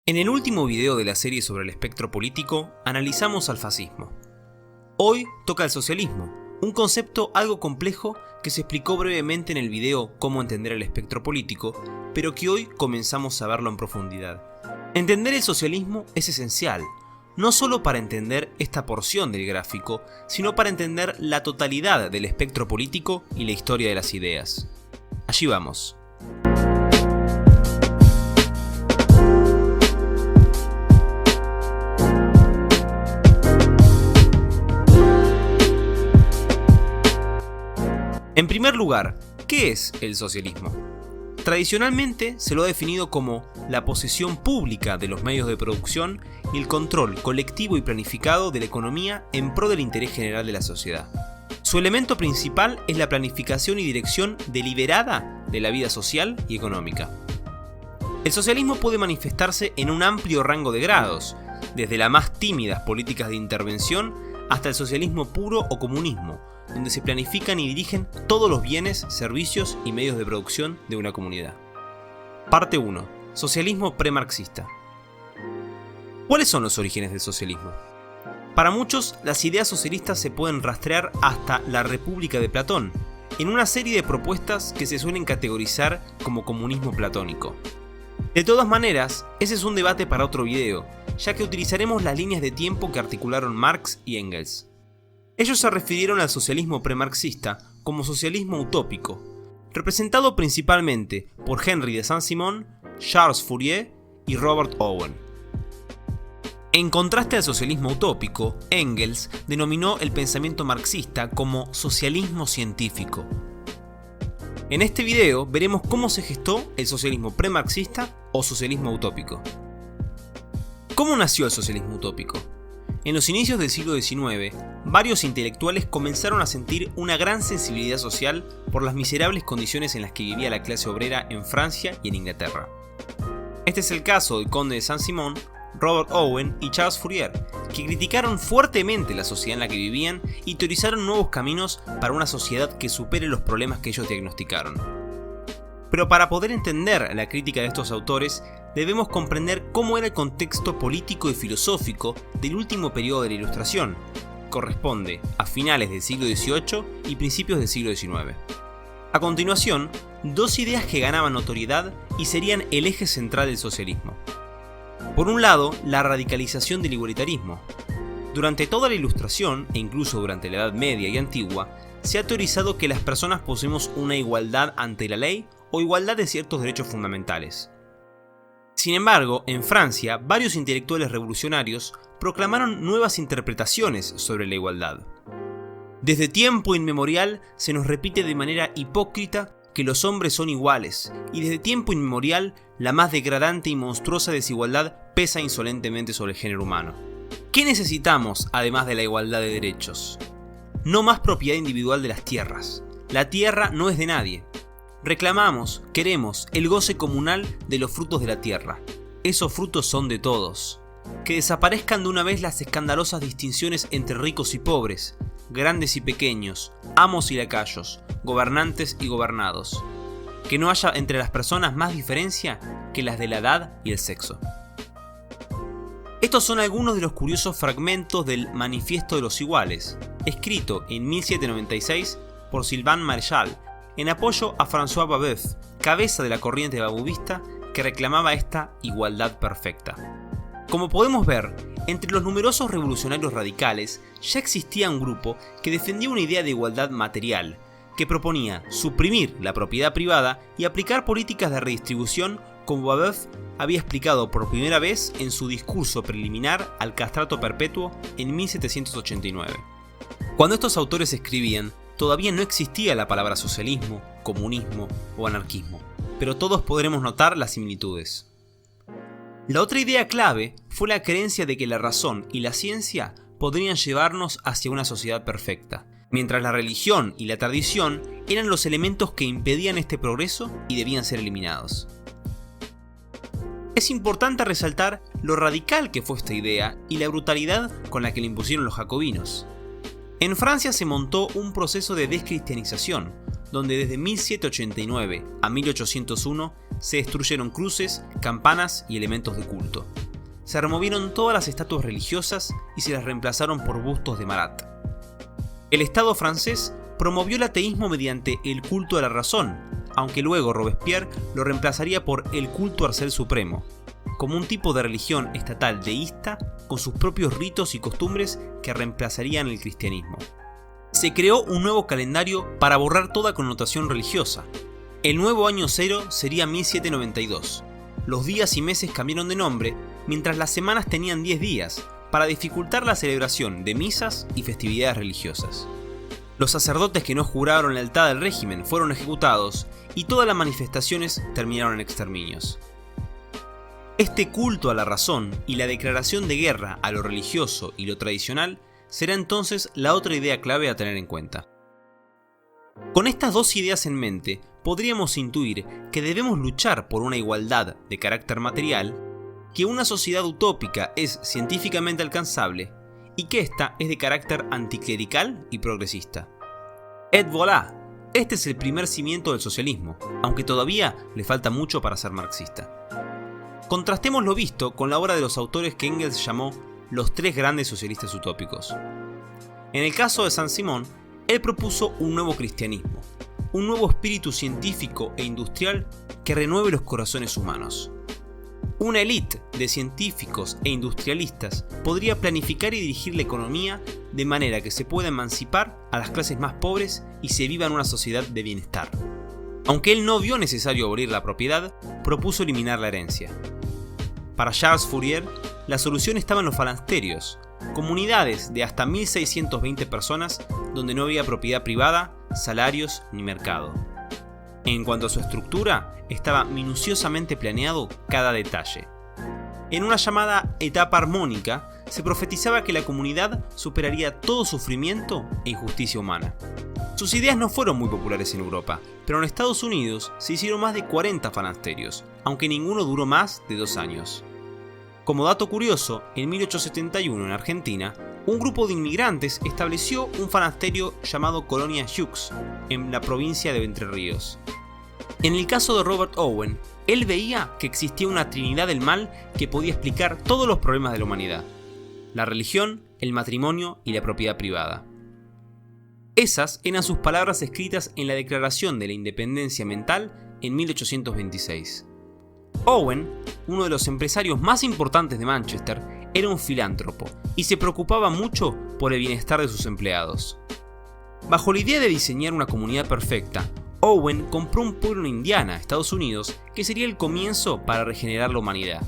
En el último video de la serie sobre el espectro político, analizamos al fascismo. Hoy toca el socialismo, un concepto algo complejo que se explicó brevemente en el video Cómo entender el espectro político, pero que hoy comenzamos a verlo en profundidad. Entender el socialismo es esencial, no solo para entender esta porción del gráfico, sino para entender la totalidad del espectro político y la historia de las ideas. Allí vamos. En primer lugar, ¿qué es el socialismo? Tradicionalmente se lo ha definido como la posesión pública de los medios de producción y el control colectivo y planificado de la economía en pro del interés general de la sociedad. Su elemento principal es la planificación y dirección deliberada de la vida social y económica. El socialismo puede manifestarse en un amplio rango de grados, desde las más tímidas políticas de intervención hasta el socialismo puro o comunismo, donde se planifican y dirigen todos los bienes, servicios y medios de producción de una comunidad. Parte 1. Socialismo premarxista. ¿Cuáles son los orígenes del socialismo? Para muchos, las ideas socialistas se pueden rastrear hasta la República de Platón, en una serie de propuestas que se suelen categorizar como comunismo platónico. De todas maneras, ese es un debate para otro video, ya que utilizaremos las líneas de tiempo que articularon Marx y Engels. Ellos se refirieron al socialismo premarxista como socialismo utópico, representado principalmente por Henry de Saint-Simon, Charles Fourier y Robert Owen. En contraste al socialismo utópico, Engels denominó el pensamiento marxista como socialismo científico. En este video veremos cómo se gestó el socialismo premarxista o socialismo utópico. ¿Cómo nació el socialismo utópico? En los inicios del siglo XIX, varios intelectuales comenzaron a sentir una gran sensibilidad social por las miserables condiciones en las que vivía la clase obrera en Francia y en Inglaterra. Este es el caso del conde de Saint-Simon, Robert Owen y Charles Fourier, que criticaron fuertemente la sociedad en la que vivían y teorizaron nuevos caminos para una sociedad que supere los problemas que ellos diagnosticaron. Pero para poder entender la crítica de estos autores, debemos comprender cómo era el contexto político y filosófico del último periodo de la Ilustración, corresponde a finales del siglo XVIII y principios del siglo XIX. A continuación, dos ideas que ganaban notoriedad y serían el eje central del socialismo. Por un lado, la radicalización del igualitarismo. Durante toda la Ilustración, e incluso durante la Edad Media y Antigua, se ha teorizado que las personas poseemos una igualdad ante la ley o igualdad de ciertos derechos fundamentales. Sin embargo, en Francia, varios intelectuales revolucionarios proclamaron nuevas interpretaciones sobre la igualdad. Desde tiempo inmemorial se nos repite de manera hipócrita que los hombres son iguales, y desde tiempo inmemorial la más degradante y monstruosa desigualdad pesa insolentemente sobre el género humano. ¿Qué necesitamos además de la igualdad de derechos? No más propiedad individual de las tierras. La tierra no es de nadie. Reclamamos, queremos, el goce comunal de los frutos de la tierra. Esos frutos son de todos. Que desaparezcan de una vez las escandalosas distinciones entre ricos y pobres, grandes y pequeños, amos y lacayos, gobernantes y gobernados. Que no haya entre las personas más diferencia que las de la edad y el sexo. Estos son algunos de los curiosos fragmentos del Manifiesto de los Iguales, escrito en 1796 por Sylvain Maréchal, en apoyo a François Babeuf, cabeza de la corriente babeuvista que reclamaba esta igualdad perfecta. Como podemos ver, entre los numerosos revolucionarios radicales ya existía un grupo que defendía una idea de igualdad material, que proponía suprimir la propiedad privada y aplicar políticas de redistribución como Babeuf había explicado por primera vez en su discurso preliminar al castrato perpetuo en 1789. Cuando estos autores escribían, todavía no existía la palabra socialismo, comunismo o anarquismo, pero todos podremos notar las similitudes. La otra idea clave fue la creencia de que la razón y la ciencia podrían llevarnos hacia una sociedad perfecta, mientras la religión y la tradición eran los elementos que impedían este progreso y debían ser eliminados. Es importante resaltar lo radical que fue esta idea y la brutalidad con la que la impusieron los jacobinos. En Francia se montó un proceso de descristianización, donde desde 1789 a 1801 se destruyeron cruces, campanas y elementos de culto. se removieron todas las estatuas religiosas y se las reemplazaron por bustos de Marat. El Estado francés promovió el ateísmo mediante el culto a la razón, aunque luego Robespierre lo reemplazaría por el culto al ser supremo, como un tipo de religión estatal deísta con sus propios ritos y costumbres que reemplazarían el cristianismo. Se creó un nuevo calendario para borrar toda connotación religiosa. El nuevo año cero sería 1792. Los días y meses cambiaron de nombre, mientras las semanas tenían 10 días, para dificultar la celebración de misas y festividades religiosas. Los sacerdotes que no juraron lealtad al régimen fueron ejecutados y todas las manifestaciones terminaron en exterminios. Este culto a la razón y la declaración de guerra a lo religioso y lo tradicional será entonces la otra idea clave a tener en cuenta. Con estas dos ideas en mente, podríamos intuir que debemos luchar por una igualdad de carácter material, que una sociedad utópica es científicamente alcanzable y que ésta es de carácter anticlerical y progresista. Et voilà, este es el primer cimiento del socialismo, aunque todavía le falta mucho para ser marxista. Contrastemos lo visto con la obra de los autores que Engels llamó los tres grandes socialistas utópicos. En el caso de Saint-Simon, él propuso un nuevo cristianismo, un nuevo espíritu científico e industrial que renueve los corazones humanos. Una élite de científicos e industrialistas podría planificar y dirigir la economía de manera que se pueda emancipar a las clases más pobres y se viva en una sociedad de bienestar. Aunque él no vio necesario abolir la propiedad, propuso eliminar la herencia. Para Charles Fourier, la solución estaba en los falansterios, comunidades de hasta 1620 personas donde no había propiedad privada, salarios ni mercado. En cuanto a su estructura, estaba minuciosamente planeado cada detalle. En una llamada etapa armónica, se profetizaba que la comunidad superaría todo sufrimiento e injusticia humana. Sus ideas no fueron muy populares en Europa, pero en Estados Unidos se hicieron más de 40 falansterios, aunque ninguno duró más de 2 años. Como dato curioso, en 1871 en Argentina, un grupo de inmigrantes estableció un falasterio llamado Colonia Hughes, en la provincia de Entre Ríos. En el caso de Robert Owen, él veía que existía una trinidad del mal que podía explicar todos los problemas de la humanidad: la religión, el matrimonio y la propiedad privada. Esas eran sus palabras escritas en la Declaración de la Independencia Mental en 1826. Owen, uno de los empresarios más importantes de Manchester, era un filántropo y se preocupaba mucho por el bienestar de sus empleados. Bajo la idea de diseñar una comunidad perfecta, Owen compró un pueblo en Indiana, Estados Unidos, que sería el comienzo para regenerar la humanidad.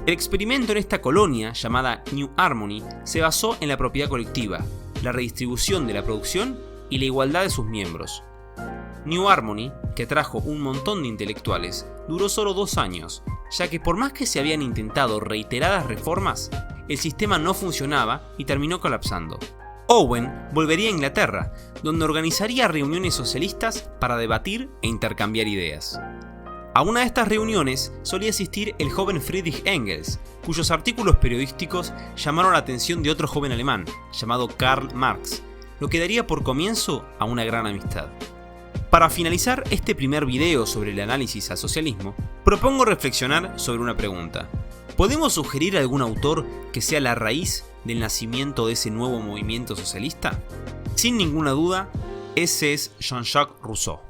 El experimento en esta colonia, llamada New Harmony, se basó en la propiedad colectiva, la redistribución de la producción y la igualdad de sus miembros. New Harmony, que atrajo un montón de intelectuales, duró solo 2 años, ya que por más que se habían intentado reiteradas reformas, el sistema no funcionaba y terminó colapsando. Owen volvería a Inglaterra, donde organizaría reuniones socialistas para debatir e intercambiar ideas. A una de estas reuniones solía asistir el joven Friedrich Engels, cuyos artículos periodísticos llamaron la atención de otro joven alemán, llamado Karl Marx, lo que daría por comienzo a una gran amistad. Para finalizar este primer video sobre el análisis al socialismo, propongo reflexionar sobre una pregunta. ¿Podemos sugerir algún autor que sea la raíz del nacimiento de ese nuevo movimiento socialista? Sin ninguna duda, ese es Jean-Jacques Rousseau.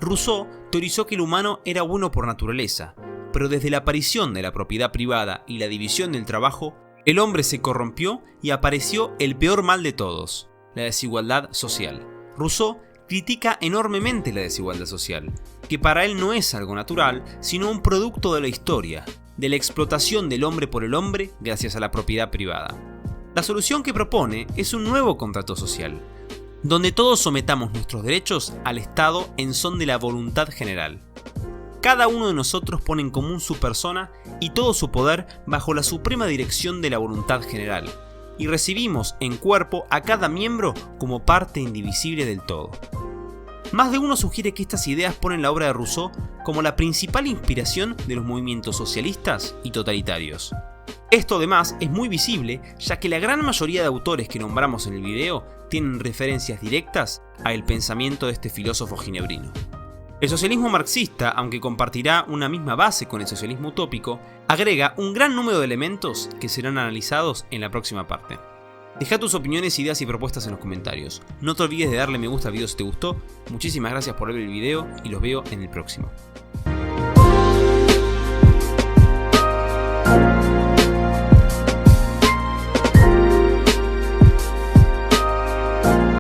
Rousseau teorizó que el humano era bueno por naturaleza, pero desde la aparición de la propiedad privada y la división del trabajo, el hombre se corrompió y apareció el peor mal de todos, la desigualdad social. Rousseau critica enormemente la desigualdad social, que para él no es algo natural, sino un producto de la historia, de la explotación del hombre por el hombre gracias a la propiedad privada. La solución que propone es un nuevo contrato social, donde todos sometamos nuestros derechos al Estado en son de la voluntad general. Cada uno de nosotros pone en común su persona y todo su poder bajo la suprema dirección de la voluntad general, y recibimos en cuerpo a cada miembro como parte indivisible del todo. Más de uno sugiere que estas ideas ponen la obra de Rousseau como la principal inspiración de los movimientos socialistas y totalitarios. Esto además es muy visible, ya que la gran mayoría de autores que nombramos en el video tienen referencias directas al pensamiento de este filósofo ginebrino. El socialismo marxista, aunque compartirá una misma base con el socialismo utópico, agrega un gran número de elementos que serán analizados en la próxima parte. Deja tus opiniones, ideas y propuestas en los comentarios. No te olvides de darle me gusta al video si te gustó. Muchísimas gracias por ver el video y los veo en el próximo.